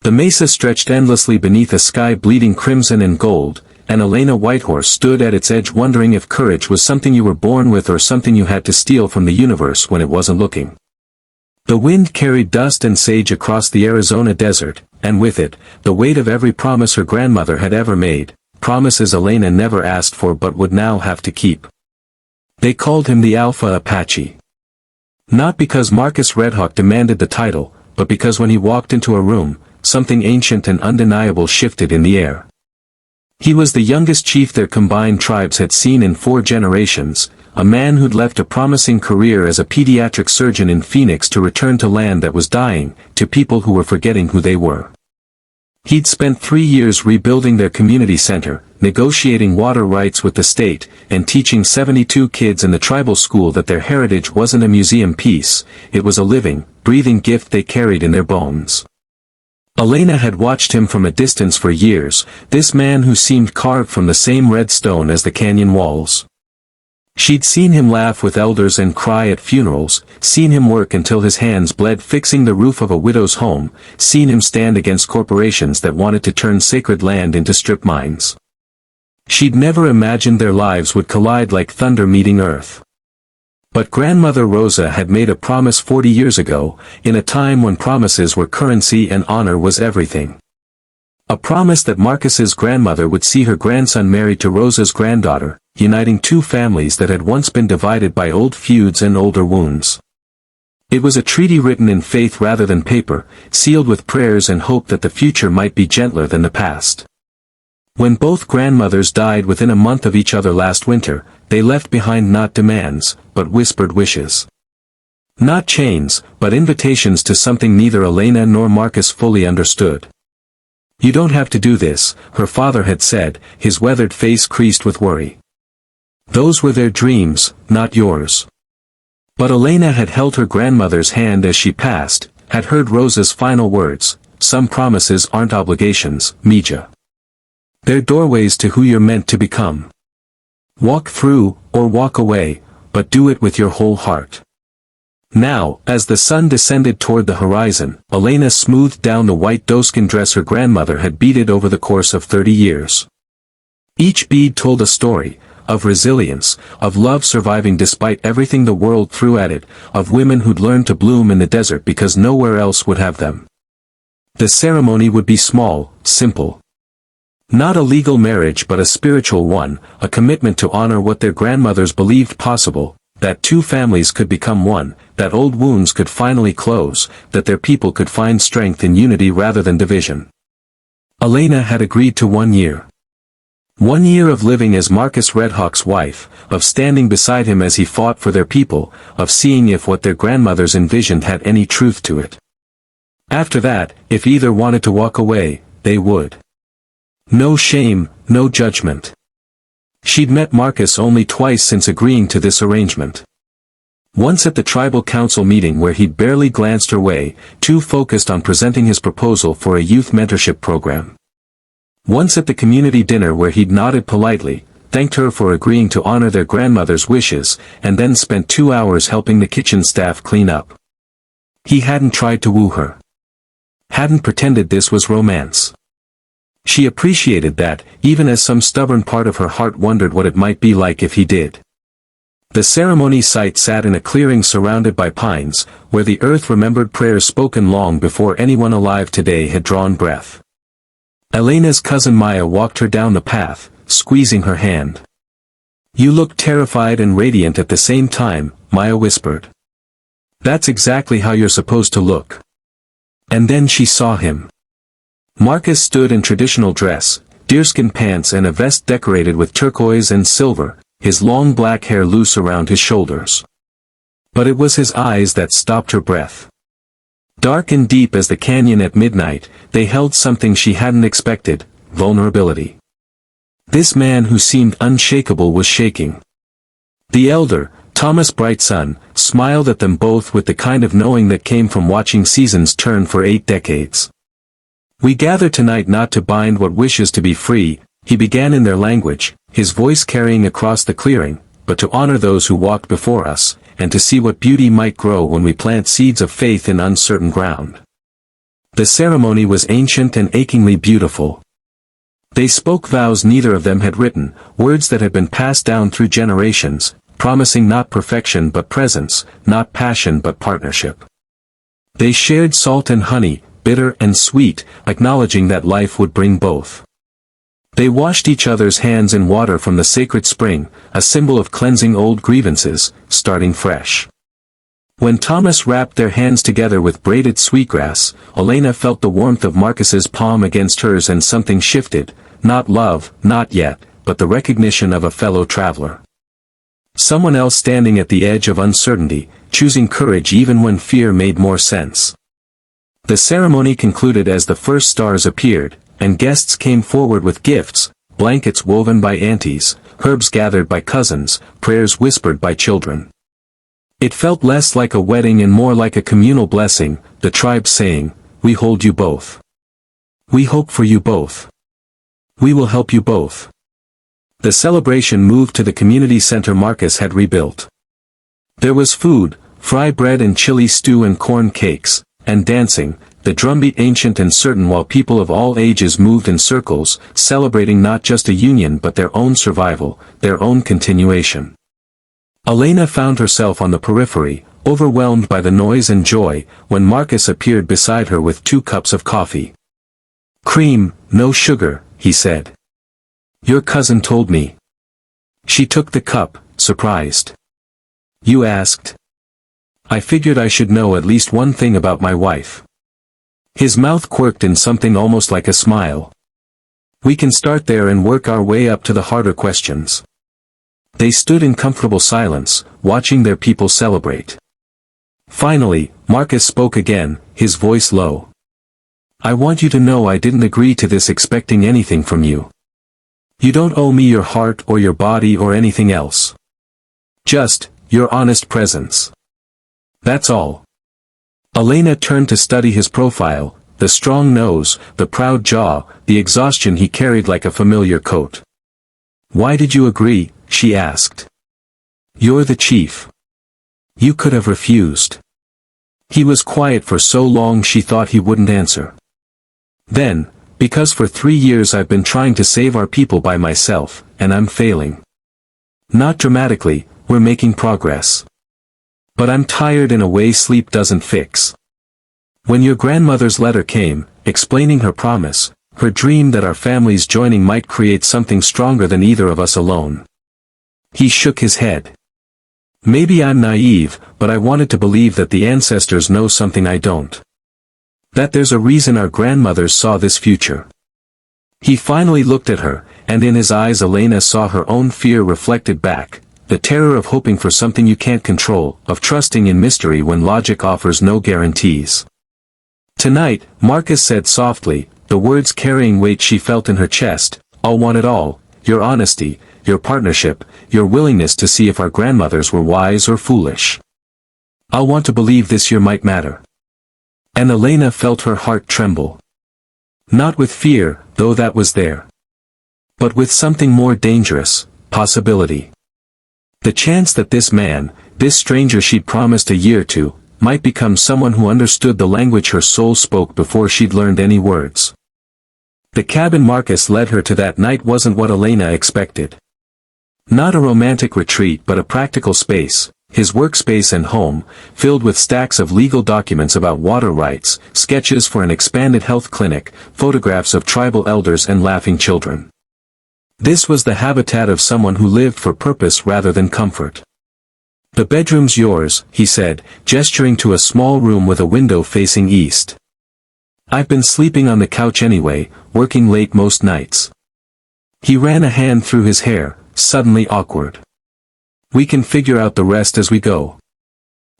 The mesa stretched endlessly beneath a sky bleeding crimson and gold, and Elena Whitehorse stood at its edge wondering if courage was something you were born with or something you had to steal from the universe when it wasn't looking. The wind carried dust and sage across the Arizona desert, and with it, the weight of every promise her grandmother had ever made, promises Elena never asked for but would now have to keep. They called him the Alpha Apache. Not because Marcus Redhawk demanded the title, but because when he walked into a room, something ancient and undeniable shifted in the air. He was the youngest chief their combined tribes had seen in 4 generations, a man who'd left a promising career as a pediatric surgeon in Phoenix to return to land that was dying, to people who were forgetting who they were. He'd spent 3 years rebuilding their community center, negotiating water rights with the state, and teaching 72 kids in the tribal school that their heritage wasn't a museum piece, it was a living, breathing gift they carried in their bones. Elena had watched him from a distance for years, this man who seemed carved from the same red stone as the canyon walls. She'd seen him laugh with elders and cry at funerals, seen him work until his hands bled fixing the roof of a widow's home, seen him stand against corporations that wanted to turn sacred land into strip mines. She'd never imagined their lives would collide like thunder meeting earth. But Grandmother Rosa had made a promise 40 years ago, in a time when promises were currency and honor was everything. A promise that Marcus's grandmother would see her grandson married to Rosa's granddaughter, uniting 2 families that had once been divided by old feuds and older wounds. It was a treaty written in faith rather than paper, sealed with prayers and hope that the future might be gentler than the past. When both grandmothers died within a month of each other last winter, they left behind not demands, but whispered wishes. Not chains, but invitations to something neither Elena nor Marcus fully understood. "You don't have to do this," her father had said, his weathered face creased with worry. Those were their dreams, not yours. But Elena had held her grandmother's hand as she passed, had heard Rosa's final words, "Some promises aren't obligations, Mija. They're doorways to who you're meant to become. Walk through, or walk away, but do it with your whole heart." Now, as the sun descended toward the horizon, Elena smoothed down the white doeskin dress her grandmother had beaded over the course of 30 years. Each bead told a story, of resilience, of love surviving despite everything the world threw at it, of women who'd learned to bloom in the desert because nowhere else would have them. The ceremony would be small, simple. Not a legal marriage but a spiritual one, a commitment to honor what their grandmothers believed possible, that 2 families could become one, that old wounds could finally close, that their people could find strength in unity rather than division. Elena had agreed to 1 year. 1 year of living as Marcus Redhawk's wife, of standing beside him as he fought for their people, of seeing if what their grandmothers envisioned had any truth to it. After that, if either wanted to walk away, they would. No shame, no judgment. She'd met Marcus only twice since agreeing to this arrangement. Once at the tribal council meeting where he'd barely glanced her way, too focused on presenting his proposal for a youth mentorship program. Once at the community dinner where he'd nodded politely, thanked her for agreeing to honor their grandmother's wishes, and then spent 2 hours helping the kitchen staff clean up. He hadn't tried to woo her. Hadn't pretended this was romance. She appreciated that, even as some stubborn part of her heart wondered what it might be like if he did. The ceremony site sat in a clearing surrounded by pines, where the earth remembered prayers spoken long before anyone alive today had drawn breath. Elena's cousin Maya walked her down the path, squeezing her hand. "You look terrified and radiant at the same time," Maya whispered. "That's exactly how you're supposed to look." And then she saw him. Marcus stood in traditional dress, deerskin pants and a vest decorated with turquoise and silver, his long black hair loose around his shoulders. But it was his eyes that stopped her breath. Dark and deep as the canyon at midnight, they held something she hadn't expected, vulnerability. This man who seemed unshakable was shaking. The elder, Thomas Brightson, smiled at them both with the kind of knowing that came from watching seasons turn for 8 decades. "We gather tonight not to bind what wishes to be free," he began in their language, his voice carrying across the clearing, "but to honor those who walked before us, and to see what beauty might grow when we plant seeds of faith in uncertain ground." The ceremony was ancient and achingly beautiful. They spoke vows neither of them had written, words that had been passed down through generations, promising not perfection but presence, not passion but partnership. They shared salt and honey, bitter and sweet, acknowledging that life would bring both. They washed each other's hands in water from the sacred spring, a symbol of cleansing old grievances, starting fresh. When Thomas wrapped their hands together with braided sweetgrass, Elena felt the warmth of Marcus's palm against hers and something shifted, not love, not yet, but the recognition of a fellow traveler. Someone else standing at the edge of uncertainty, choosing courage even when fear made more sense. The ceremony concluded as the first stars appeared, and guests came forward with gifts, blankets woven by aunties, herbs gathered by cousins, prayers whispered by children. It felt less like a wedding and more like a communal blessing, the tribe saying, "We hold you both. We hope for you both. We will help you both." The celebration moved to the community center Marcus had rebuilt. There was food, fry bread and chili stew and corn cakes, and dancing, the drumbeat ancient and certain while people of all ages moved in circles, celebrating not just a union but their own survival, their own continuation. Elena found herself on the periphery, overwhelmed by the noise and joy, when Marcus appeared beside her with 2 cups of coffee. "Cream, no sugar," he said. "Your cousin told me." She took the cup, surprised. "You asked?" "I figured I should know at least one thing about my wife." His mouth quirked in something almost like a smile. "We can start there and work our way up to the harder questions." They stood in comfortable silence, watching their people celebrate. Finally, Marcus spoke again, his voice low. "I want you to know I didn't agree to this expecting anything from you. You don't owe me your heart or your body or anything else. Just, your honest presence. That's all." Elena turned to study his profile, the strong nose, the proud jaw, the exhaustion he carried like a familiar coat. "Why did you agree?" she asked. "You're the chief. You could have refused." He was quiet for so long she thought he wouldn't answer. Then, "Because for 3 years I've been trying to save our people by myself, and I'm failing. Not dramatically, we're making progress. But I'm tired in a way sleep doesn't fix. When your grandmother's letter came, explaining her promise, her dream that our families joining might create something stronger than either of us alone." He shook his head. "Maybe I'm naive, but I wanted to believe that the ancestors know something I don't. That there's a reason our grandmothers saw this future." He finally looked at her, and in his eyes Elena saw her own fear reflected back, the terror of hoping for something you can't control, of trusting in mystery when logic offers no guarantees. "Tonight," Marcus said softly, the words carrying weight she felt in her chest, "I'll want it all, your honesty, your partnership, your willingness to see if our grandmothers were wise or foolish. I'll want to believe this year might matter." And Elena felt her heart tremble. Not with fear, though that was there. But with something more dangerous, possibility. The chance that this man, this stranger she'd promised a year to, might become someone who understood the language her soul spoke before she'd learned any words. The cabin Marcus led her to that night wasn't what Elena expected. Not a romantic retreat but a practical space, his workspace and home, filled with stacks of legal documents about water rights, sketches for an expanded health clinic, photographs of tribal elders and laughing children. This was the habitat of someone who lived for purpose rather than comfort. "The bedroom's yours," he said, gesturing to a small room with a window facing east. "I've been sleeping on the couch anyway, working late most nights." He ran a hand through his hair, suddenly awkward. "We can figure out the rest as we go."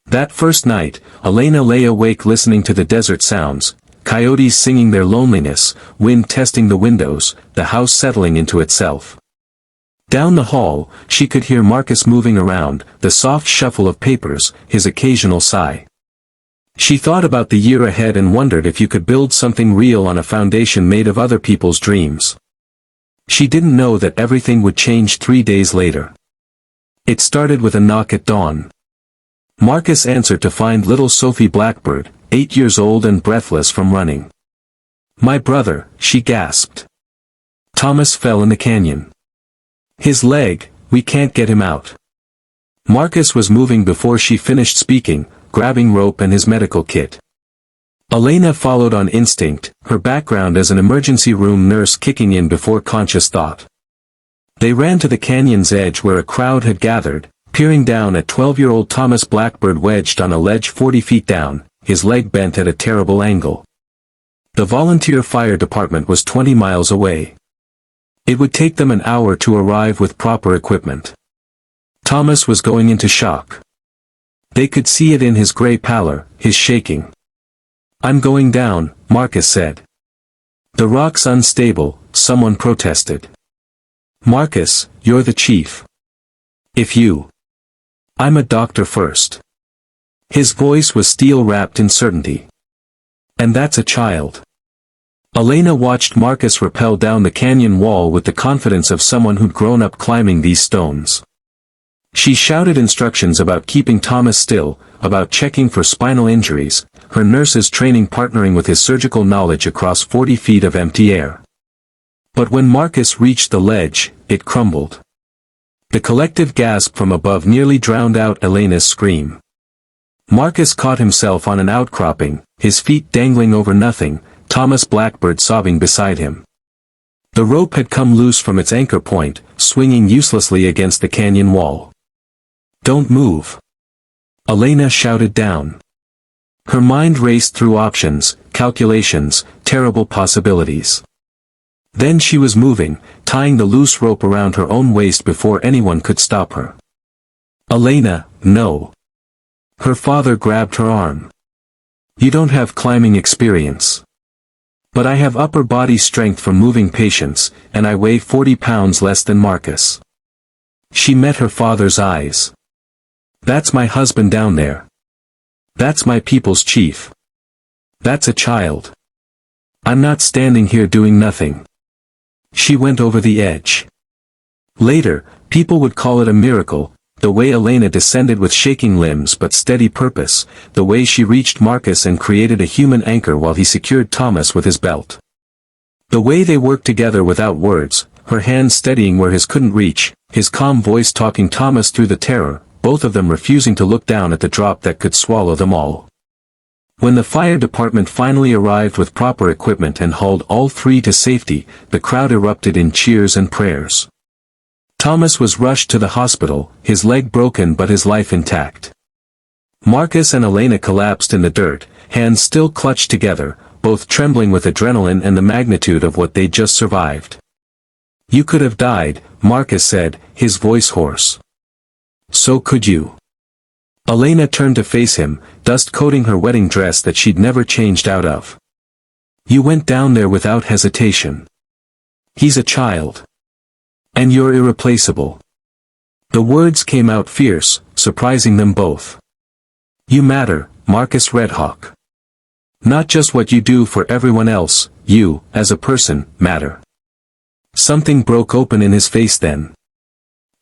That first night, Elena lay awake listening to the desert sounds, coyotes singing their loneliness, wind testing the windows, the house settling into itself. Down the hall, she could hear Marcus moving around, the soft shuffle of papers, his occasional sigh. She thought about the year ahead and wondered if you could build something real on a foundation made of other people's dreams. She didn't know that everything would change 3 days later. It started with a knock at dawn. Marcus answered to find little Sophie Blackbird, 8 years old and breathless from running. "My brother," she gasped. "Thomas fell in the canyon. His leg, we can't get him out." Marcus was moving before she finished speaking, grabbing rope and his medical kit. Elena followed on instinct, her background as an emergency room nurse kicking in before conscious thought. They ran to the canyon's edge where a crowd had gathered, peering down at 12-year-old Thomas Blackbird wedged on a ledge 40 feet down, his leg bent at a terrible angle. The volunteer fire department was 20 miles away. It would take them an hour to arrive with proper equipment. Thomas was going into shock. They could see it in his gray pallor, his shaking. "I'm going down," Marcus said. "The rock's unstable," someone protested. "Marcus, you're the chief. If you..." "I'm a doctor first." His voice was steel-wrapped in certainty. "And that's a child." Elena watched Marcus rappel down the canyon wall with the confidence of someone who'd grown up climbing these stones. She shouted instructions about keeping Thomas still, about checking for spinal injuries, her nurse's training partnering with his surgical knowledge across 40 feet of empty air. But when Marcus reached the ledge, it crumbled. The collective gasp from above nearly drowned out Elena's scream. Marcus caught himself on an outcropping, his feet dangling over nothing, Thomas Blackbird sobbing beside him. The rope had come loose from its anchor point, swinging uselessly against the canyon wall. "Don't move!" Elena shouted down. Her mind raced through options, calculations, terrible possibilities. Then she was moving, tying the loose rope around her own waist before anyone could stop her. "Elena, no!" Her father grabbed her arm. "You don't have climbing experience. But I have upper body strength from moving patients, and I weigh 40 pounds less than Marcus." She met her father's eyes. "That's my husband down there. That's my people's chief. That's a child. I'm not standing here doing nothing." She went over the edge. Later, people would call it a miracle, the way Elena descended with shaking limbs but steady purpose, the way she reached Marcus and created a human anchor while he secured Thomas with his belt. The way they worked together without words, her hands steadying where his couldn't reach, his calm voice talking Thomas through the terror, both of them refusing to look down at the drop that could swallow them all. When the fire department finally arrived with proper equipment and hauled all three to safety, the crowd erupted in cheers and prayers. Thomas was rushed to the hospital, his leg broken but his life intact. Marcus and Elena collapsed in the dirt, hands still clutched together, both trembling with adrenaline and the magnitude of what they'd just survived. "You could have died," Marcus said, his voice hoarse. "So could you." Elena turned to face him, dust coating her wedding dress that she'd never changed out of. "You went down there without hesitation. He's a child. And you're irreplaceable." The words came out fierce, surprising them both. "You matter, Marcus Redhawk. Not just what you do for everyone else, you, as a person, matter." Something broke open in his face then.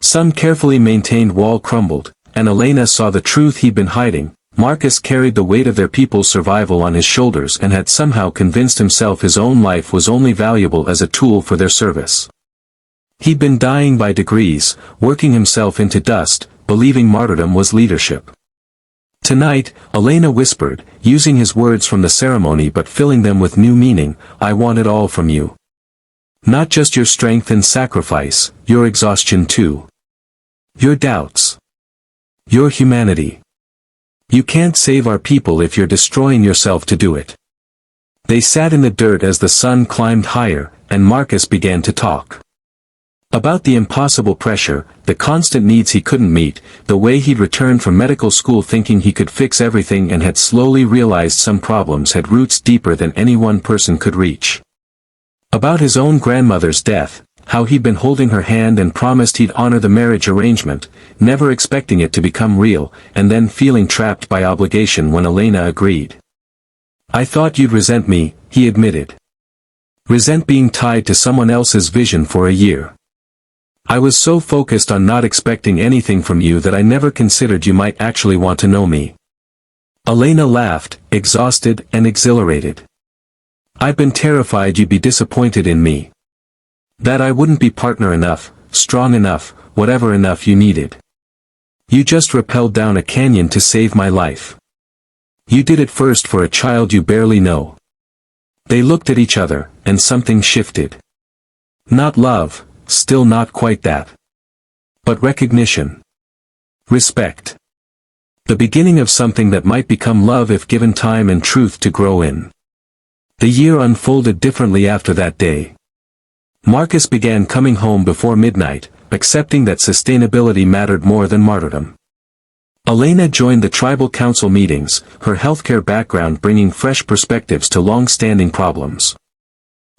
Some carefully maintained wall crumbled, and Elena saw the truth he'd been hiding. Marcus carried the weight of their people's survival on his shoulders and had somehow convinced himself his own life was only valuable as a tool for their service. He'd been dying by degrees, working himself into dust, believing martyrdom was leadership. Tonight, Elena whispered, using his words from the ceremony but filling them with new meaning, "I want it all from you. Not just your strength and sacrifice, your exhaustion too. Your doubts. Your humanity. You can't save our people if you're destroying yourself to do it." They sat in the dirt as the sun climbed higher, and Marcus began to talk. About the impossible pressure, the constant needs he couldn't meet, the way he'd returned from medical school thinking he could fix everything and had slowly realized some problems had roots deeper than any one person could reach. About his own grandmother's death, how he'd been holding her hand and promised he'd honor the marriage arrangement, never expecting it to become real, and then feeling trapped by obligation when Elena agreed. "I thought you'd resent me," he admitted. "Resent being tied to someone else's vision for a year. I was so focused on not expecting anything from you that I never considered you might actually want to know me." Elena laughed, exhausted and exhilarated. I've been terrified you'd be disappointed in me. That I wouldn't be partner enough, strong enough, whatever enough you needed. You just rappelled down a canyon to save my life. You did it first for a child you barely know. They looked at each other, and something shifted. Not love, still not quite that. But recognition. Respect. The beginning of something that might become love if given time and truth to grow in. The year unfolded differently after that day. Marcus began coming home before midnight, accepting that sustainability mattered more than martyrdom. Elena joined the tribal council meetings, her healthcare background bringing fresh perspectives to long-standing problems.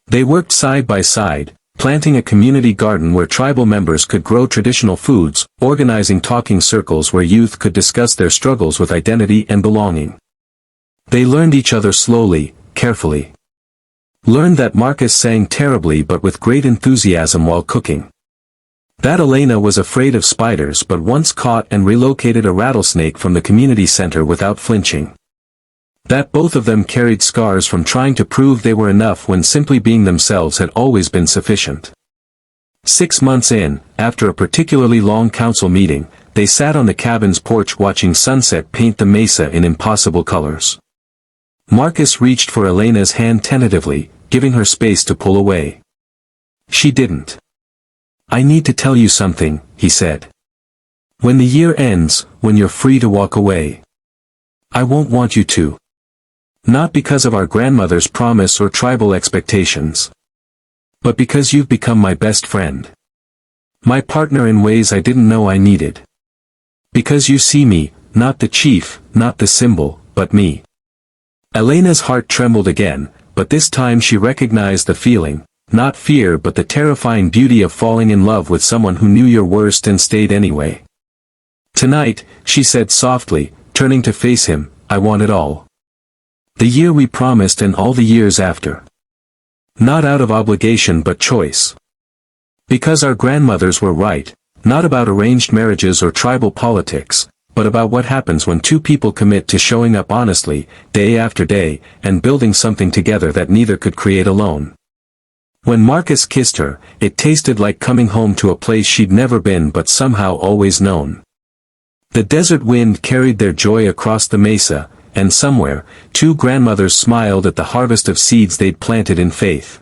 They worked side by side, planting a community garden where tribal members could grow traditional foods, organizing talking circles where youth could discuss their struggles with identity and belonging. They learned each other slowly, carefully. Learned that Marcus sang terribly but with great enthusiasm while cooking. That Elena was afraid of spiders but once caught and relocated a rattlesnake from the community center without flinching. That both of them carried scars from trying to prove they were enough when simply being themselves had always been sufficient. 6 months in, after a particularly long council meeting, they sat on the cabin's porch watching sunset paint the mesa in impossible colors. Marcus reached for Elena's hand tentatively, giving her space to pull away. She didn't. I need to tell you something, he said. When the year ends, when you're free to walk away. I won't want you to. Not because of our grandmother's promise or tribal expectations. But because you've become my best friend. My partner in ways I didn't know I needed. Because you see me, not the chief, not the symbol, but me. Elena's heart trembled again, but this time she recognized the feeling, not fear but the terrifying beauty of falling in love with someone who knew your worst and stayed anyway. Tonight, she said softly, turning to face him, I want it all. The year we promised and all the years after. Not out of obligation but choice. Because our grandmothers were right, not about arranged marriages or tribal politics, but about what happens when two people commit to showing up honestly, day after day, and building something together that neither could create alone. When Marcus kissed her, it tasted like coming home to a place she'd never been but somehow always known. The desert wind carried their joy across the mesa, and somewhere, two grandmothers smiled at the harvest of seeds they'd planted in faith.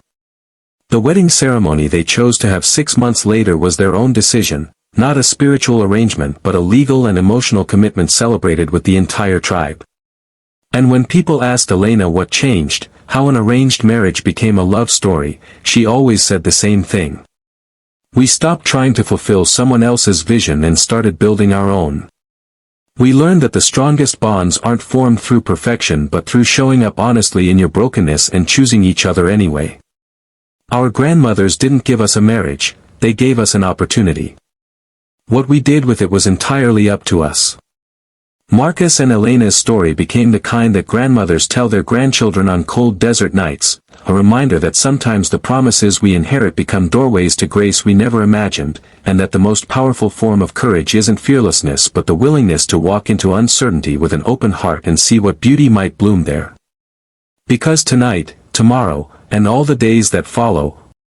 The wedding ceremony they chose to have 6 months later was their own decision, not a spiritual arrangement but a legal and emotional commitment celebrated with the entire tribe. And when people asked Elena what changed, how an arranged marriage became a love story, she always said the same thing. We stopped trying to fulfill someone else's vision and started building our own. We learned that the strongest bonds aren't formed through perfection but through showing up honestly in your brokenness and choosing each other anyway. Our grandmothers didn't give us a marriage, they gave us an opportunity. What we did with it was entirely up to us. Marcus and Elena's story became the kind that grandmothers tell their grandchildren on cold desert nights, a reminder that sometimes the promises we inherit become doorways to grace we never imagined, and that the most powerful form of courage isn't fearlessness but the willingness to walk into uncertainty with an open heart and see what beauty might bloom there. Because tonight, tomorrow, and all the days that follow,